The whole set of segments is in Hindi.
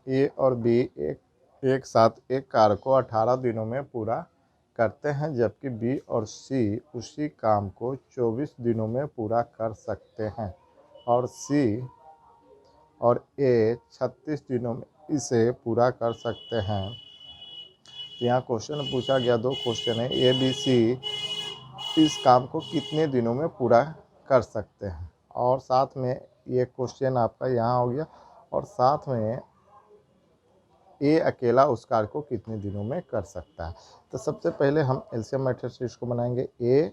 ए और बी एक साथ एक कार्य को 18 दिनों में पूरा करते हैं, जबकि बी और सी उसी काम को 24 दिनों में पूरा कर सकते हैं और सी और ए 36 दिनों में इसे पूरा कर सकते हैं। यहाँ क्वेश्चन पूछा गया, दो क्वेश्चन है, ए बी सी इस काम को कितने दिनों में पूरा कर सकते हैं, और साथ में ये क्वेश्चन आपका यहाँ हो गया, और साथ में ए अकेला उस कार्य को कितने दिनों में कर सकता है। तो सबसे पहले हम एलसीएम मैट्रिक्स को बनाएंगे। ए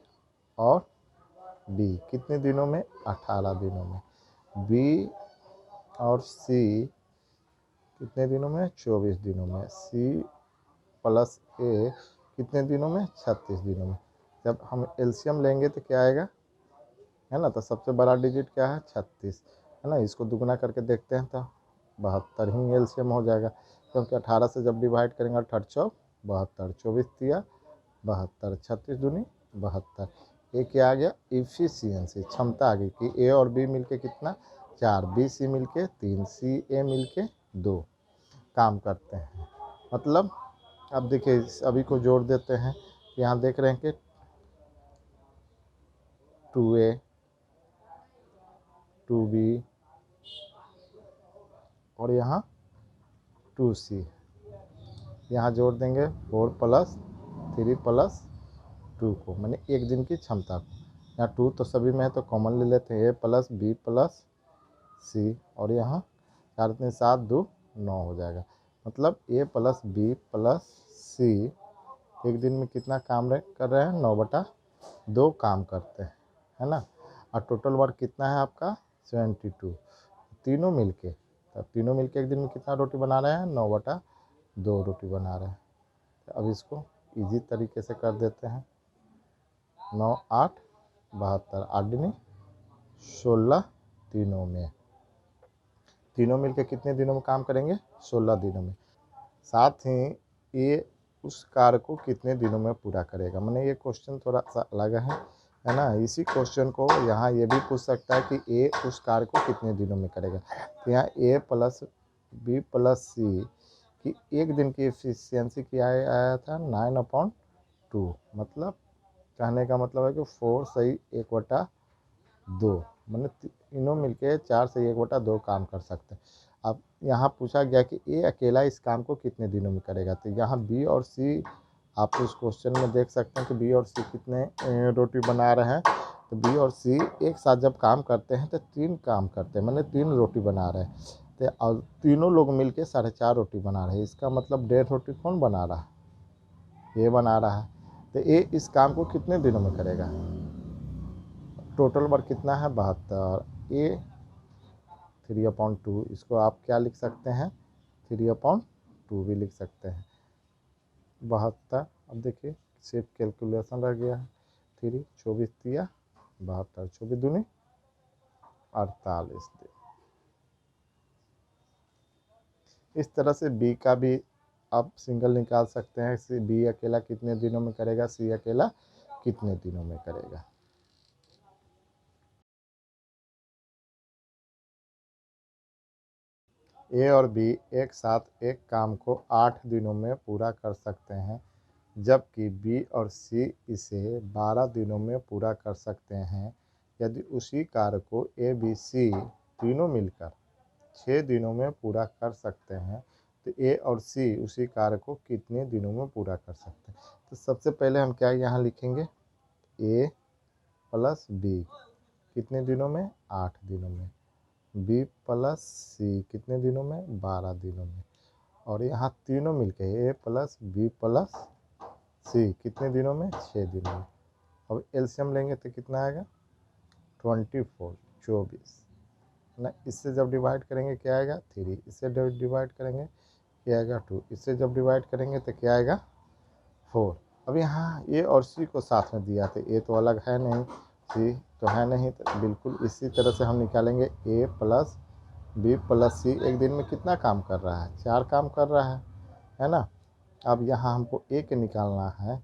और बी कितने दिनों में, 18 दिनों में। बी और सी कितने दिनों में, 24 दिनों में। सी प्लस ए कितने दिनों में, 36 दिनों में। जब हम एलसीएम लेंगे तो क्या आएगा, है ना, तो सबसे बड़ा डिजिट क्या है, 36, है ना। इसको दुगना करके देखते हैं तो 72 ही एलसीएम हो जाएगा, क्योंकि 18 से जब डिवाइड करेंगे 18 चौक 72, 24 तिया 72, 36 दूनी 72। ये क्या आ गया, इफिशियंसी, क्षमता आ गई कि ए और बी मिलके कितना, 4, बी सी मिलके 3, सी ए मिलके 2 काम करते हैं। मतलब अब देखिए अभी को जोड़ देते हैं, यहाँ देख रहे हैं कि 2A 2B और यहाँ 2C, यहाँ जोड़ देंगे 4 + 3 + 2 को, मैंने एक दिन की क्षमता को। यहाँ 2 तो सभी में है तो कॉमन ले लेते हैं, A + B + C, और यहाँ 4 3 7 2 9 हो जाएगा। मतलब A + B + C एक दिन में कितना काम कर रहे हैं, 9/2 काम करते हैं, है ना। और टोटल वर्क कितना है आपका, 72। तीनों मिलके, तब तीनों मिलके एक दिन में कितना रोटी बना रहे हैं, 9/2 रोटी बना रहे हैं। तो अब इसको इजी तरीके से कर देते हैं। 9 8 72, 8 दूनी 16 दिनों में। तीनों मिलके कितने दिनों में काम करेंगे, 16 दिनों में। साथ ही ये उस कार्य को कितने दिनों में पूरा करेगा, मैंने ये क्वेश्चन थोड़ा सा अलग है ना। इसी क्वेश्चन को यहाँ ये भी पूछ सकता है कि ए उस कार्य को कितने दिनों में करेगा। तो यहाँ A + B + C कि एक दिन की एफिशिएंसी क्या आया था, 9/2। मतलब कहने का मतलब है कि 4 सही 1/2, मतलब तीनों मिलके 4 से 1/2 काम कर सकते हैं। अब यहाँ पूछा गया कि ए अकेला इस काम को कितने दिनों में करेगा, तो यहाँ बी और सी आप उस क्वेश्चन में देख सकते हैं कि बी और सी कितने रोटी बना रहे हैं। तो बी और सी एक साथ जब काम करते हैं तो 3 काम करते हैं, मतलब 3 रोटी बना रहे हैं। तो और तीनों लोग मिलके 4.5 रोटी बना रहे हैं। इसका मतलब 1.5 रोटी कौन बना रहा है, ये बना रहा है। तो ये इस काम को कितने दिनों में करेगा, टोटल वर्क कितना है, 72। ए 3/2, इसको आप क्या लिख सकते हैं, 3/2 भी लिख सकते हैं। 72, अब देखिए सिर्फ कैलकुलेशन रह गया है। 3 24 तिया 72, 24 दूनी 48 दिन। इस तरह से बी का भी आप सिंगल निकाल सकते हैं। सी बी अकेला कितने दिनों में करेगा, सी अकेला कितने दिनों में करेगा। ए और बी एक साथ एक काम को 8 दिनों में पूरा कर सकते हैं, जबकि बी और सी इसे 12 दिनों में पूरा कर सकते हैं। यदि उसी कार्य को ए बी सी तीनों मिलकर 6 दिनों में पूरा कर सकते हैं, तो ए और सी उसी कार्य को कितने दिनों में पूरा कर सकते हैं। तो सबसे पहले हम क्या यहाँ लिखेंगे, ए + बी कितने दिनों में, 8 दिनों में। बी + सी कितने दिनों में, 12 दिनों में। और यहाँ तीनों मिलके ए + बी + सी कितने दिनों में, 6 दिनों में। अब एलसीएम लेंगे तो कितना आएगा, 24 24, ना। इससे जब डिवाइड करेंगे क्या आएगा, 3। इससे डिवाइड करेंगे क्या आएगा, 2। इससे जब डिवाइड करेंगे तो क्या आएगा, 4। अब यहाँ ए और सी को साथ में दिया, तो ए तो अलग है नहीं, सी तो है नहीं, तो बिल्कुल इसी तरह से हम निकालेंगे। ए + बी + सी एक दिन में कितना काम कर रहा है, 4 काम कर रहा है ना। अब यहाँ हमको ए के निकालना है,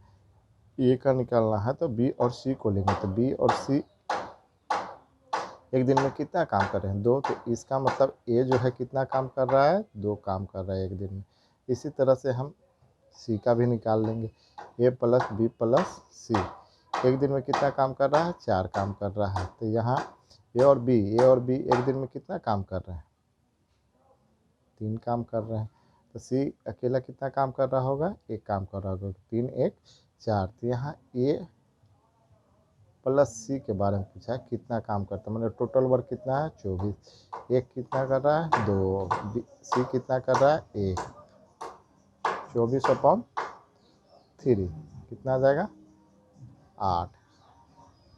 ए का निकालना है, तो बी और सी को लेंगे। तो बी और सी एक दिन में कितना काम कर रहे हैं 2, तो इसका मतलब ए जो है कितना काम कर रहा है 2 काम कर रहा है एक दिन में। इसी तरह से हम सी का भी निकाल लेंगे, ए प्लस बी प्लस सी एक दिन में कितना काम कर रहा है 4 काम कर रहा है। तो यहाँ ए और बी एक दिन में कितना काम कर रहे हैं 3 काम कर रहे हैं। तो सी अकेला कितना काम कर रहा होगा 1 काम कर रहा होगा, 3 1 4। तो यहाँ ए प्लस सी के बारे में पूछा है कितना काम करता है, मतलब टोटल वर्क कितना है 24। एक कितना कर रहा है 2, सी कितना कर रहा है 1, 24/3 कितना आ जाएगा 8।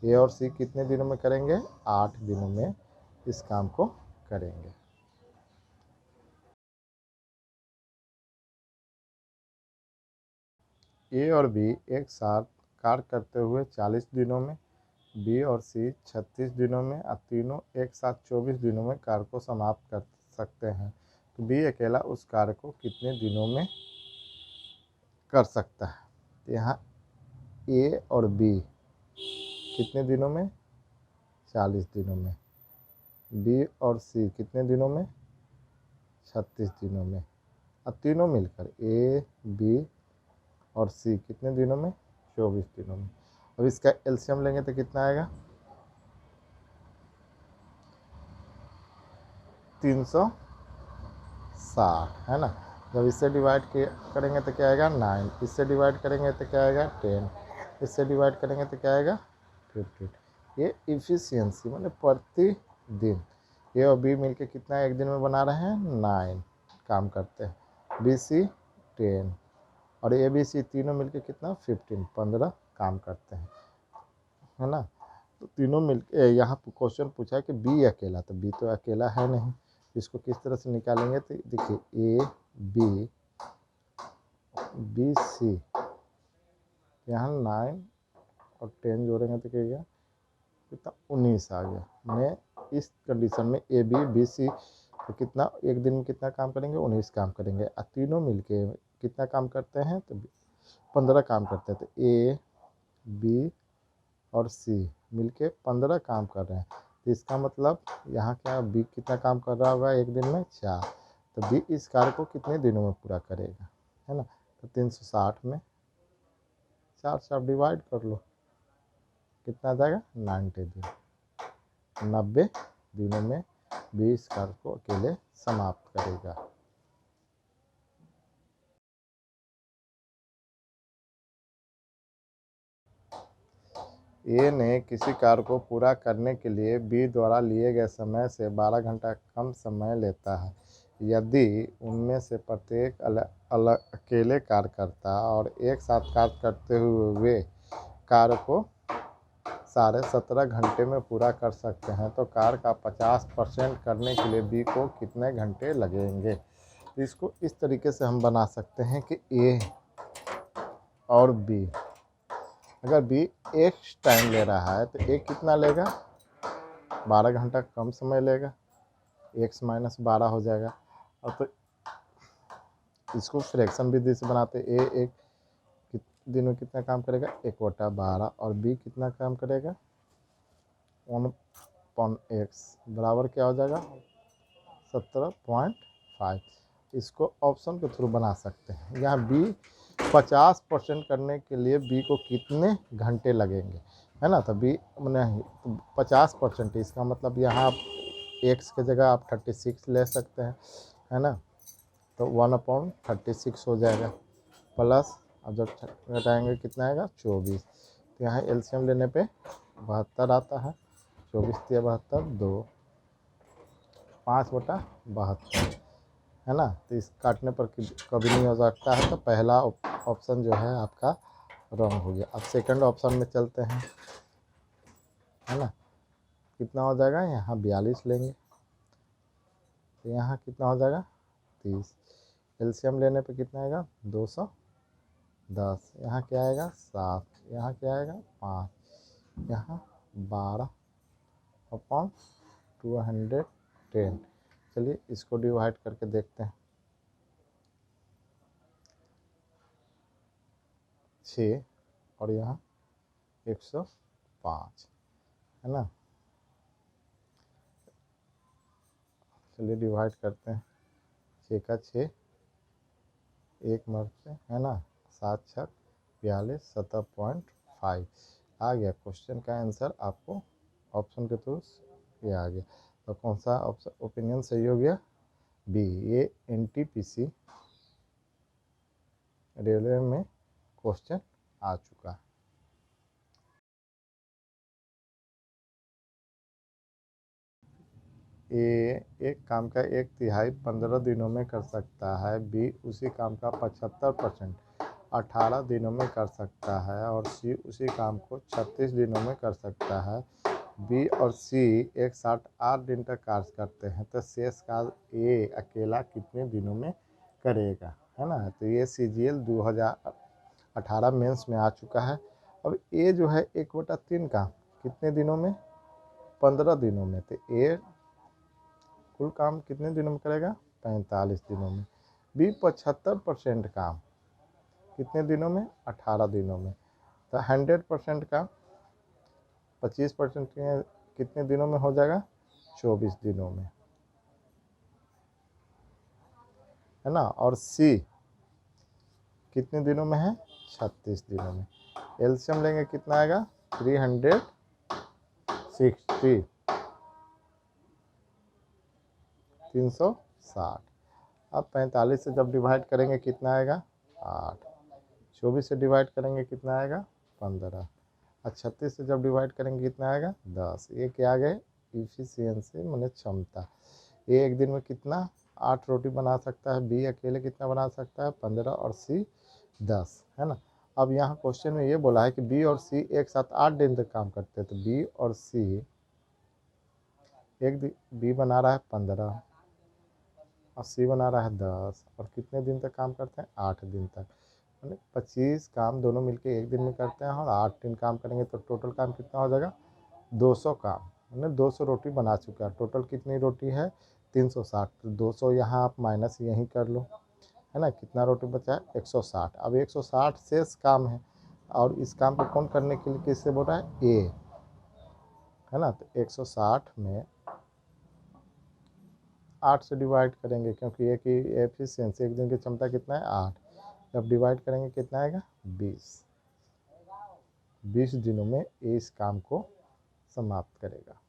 ए और सी कितने दिनों में करेंगे 8 दिनों में इस काम को करेंगे। ए और बी एक साथ कार्य करते हुए 40 दिनों में, बी और सी 36 दिनों में और तीनों एक साथ 24 दिनों में कार्य को समाप्त कर सकते हैं। तो बी अकेला उस कार्य को कितने दिनों में कर सकता है। तो यहाँ ए और बी कितने दिनों में 40 दिनों में, बी और सी कितने दिनों में 36 दिनों में, और तीनों मिलकर ए बी और सी कितने दिनों में 24 दिनों में। अब इसका एलसीएम लेंगे तो कितना आएगा 360 है ना। जब इससे डिवाइड करेंगे तो क्या आएगा 9, इससे डिवाइड करेंगे तो क्या आएगा 10, इससे डिवाइड करेंगे तो क्या आएगा 15। ये इफ़िशियंसी मतलब प्रतिदिन ए और बी मिलके कितना एक दिन में बना रहे हैं 9 काम करते हैं, बी सी 10 और ए बी सी तीनों मिलके कितना 15 काम करते हैं, है ना। तो तीनों मिल यहाँ क्वेश्चन पूछा है कि बी अकेला, तो बी तो अकेला है नहीं, इसको किस तरह से निकालेंगे। तो देखिए ए बी बी सी यहाँ 9 और 10 जोड़ेंगे तो क्या गया कितना 19 आ गया। मैं इस कंडीशन में ए बी बी सी तो कितना एक दिन में कितना काम करेंगे 19 काम करेंगे, और तीनों मिलके कितना काम करते हैं तो 15 काम करते हैं। तो ए बी और सी मिलके 15 काम कर रहे हैं। तो इसका मतलब यहाँ क्या बी कितना काम कर रहा होगा एक दिन में 4। तो बी इस कार्य को कितने दिनों में पूरा करेगा, है ना। तो 360 में 4 से आप डिवाइड कर लो कितना आ जाएगा 90 दिन, 90 दिनों में बी इस कार्य को अकेले समाप्त करेगा। ए ने किसी कार्य को पूरा करने के लिए बी द्वारा लिए गए समय से 12 घंटा कम समय लेता है यदि उनमें से प्रत्येक अलग अकेले कार्य करता और एक साथ कार्य करते हुए वे कार्य को 17.5 घंटे में पूरा कर सकते हैं तो कार्य का 50% करने के लिए बी को कितने घंटे लगेंगे। इसको इस तरीके से हम बना सकते हैं कि ए और बी, अगर बी एक टाइम ले रहा है तो ए कितना लेगा 12 घंटा कम समय लेगा, x माइनस 12 हो जाएगा। और तो इसको फ्रैक्शन विधि से बनाते ए एक दिन में कितना काम करेगा 1/12 और बी कितना काम करेगा 1/x बराबर क्या हो जाएगा 17.5। इसको ऑप्शन के थ्रू बना सकते हैं। यहाँ बी 50% करने के लिए बी को कितने घंटे लगेंगे, है ना। तो बी मैंने 50%, इसका मतलब यहाँ आप एक्स की जगह आप 36 ले सकते हैं, है ना। तो 1/36 हो जाएगा प्लस अब जब घटाएंगे कितना आएगा 24। तो यहाँ एलसीएम लेने पे 72 आता है, 24 × 72 2, 5/72 है ना। तो इस काटने पर कभी नहीं हो सकता है। तो पहला ऑप्शन जो है आपका रॉन्ग हो गया। अब सेकंड ऑप्शन में चलते हैं, है ना। कितना हो जाएगा यहाँ 42 लेंगे तो यहाँ कितना हो जाएगा 30। एलसीएम लेने पे कितना आएगा 210, यहाँ क्या आएगा 7, यहाँ क्या आएगा 5, यहाँ 12/210। चलिए इसको डिवाइड करके देखते हैं 6 और यहाँ 105, है ना। चलिए डिवाइड करते हैं। 6 का 6, 1 मर्द से, है ना, 7 छक 42, 17.5 आ गया। क्वेश्चन का आंसर आपको ऑप्शन के थ्रू ये आ गया। तो कौन सा ऑप्शन ओपिनियन सही हो गया? बी, ये एनटीपीसी रेलवे में क्वेश्चन आ चुका है। ए एक काम का 1/3 15 दिनों में कर सकता है। बी उसी काम का 75% 18 दिनों में कर सकता है। और सी उसी काम को 36 दिनों में कर सकता है। बी और सी एक साथ 8 दिन तक कार्य करते हैं, तो शेष कार्य ए अकेला कितने दिनों में करेगा, है ना। तो ये CGL 2018 मेंस में आ चुका है। अब ए जो है 1/3 काम कितने दिनों में? 15 दिनों में। तो ए कुल काम कितने दिनों में करेगा? 45 दिनों में। बी 75% काम कितने दिनों में? 18 दिनों में। तो 100% काम 25% कितने दिनों में हो जाएगा? 24 दिनों में, है ना। और सी कितने दिनों में है? 36 दिनों में। एलसीएम लेंगे कितना आएगा? 360, 360। अब 45 से जब डिवाइड करेंगे कितना आएगा? 8। 24 से डिवाइड करेंगे कितना आएगा? 15। और 36 से जब डिवाइड करेंगे कितना आएगा? 10। ये क्या आ गए? इफिशियंसी माने क्षमता। ये एक दिन में कितना 8 रोटी बना सकता है? बी अकेले कितना बना सकता है? 15। और सी 10, है ना। अब यहाँ क्वेश्चन में ये बोला है कि बी और सी एक साथ 8 दिन तक काम करते हैं। तो बी और सी बी बना रहा है 15 और सी बना रहा है 10, और कितने दिन तक काम करते हैं? 8 दिन तक। मैंने 25 काम दोनों मिलके एक दिन में करते हैं, और 8 दिन काम करेंगे तो टोटल काम कितना हो जाएगा? 200 काम। मैंने 200 रोटी बना चुका है। टोटल कितनी रोटी है? 360। तो 200 यहाँ आप माइनस यहीं कर लो, है ना। कितना रोटी बचा है? 160। अब 160 शेष काम है, और इस काम को कौन करने के लिए किससे बोल रहा है? ए, है ना। तो 160 में 8 से डिवाइड करेंगे, क्योंकि ए की एफिशिएंसी एक दिन की क्षमता कितना है? 8। जब डिवाइड करेंगे कितना आएगा? 20। 20 दिनों में ये इस काम को समाप्त करेगा।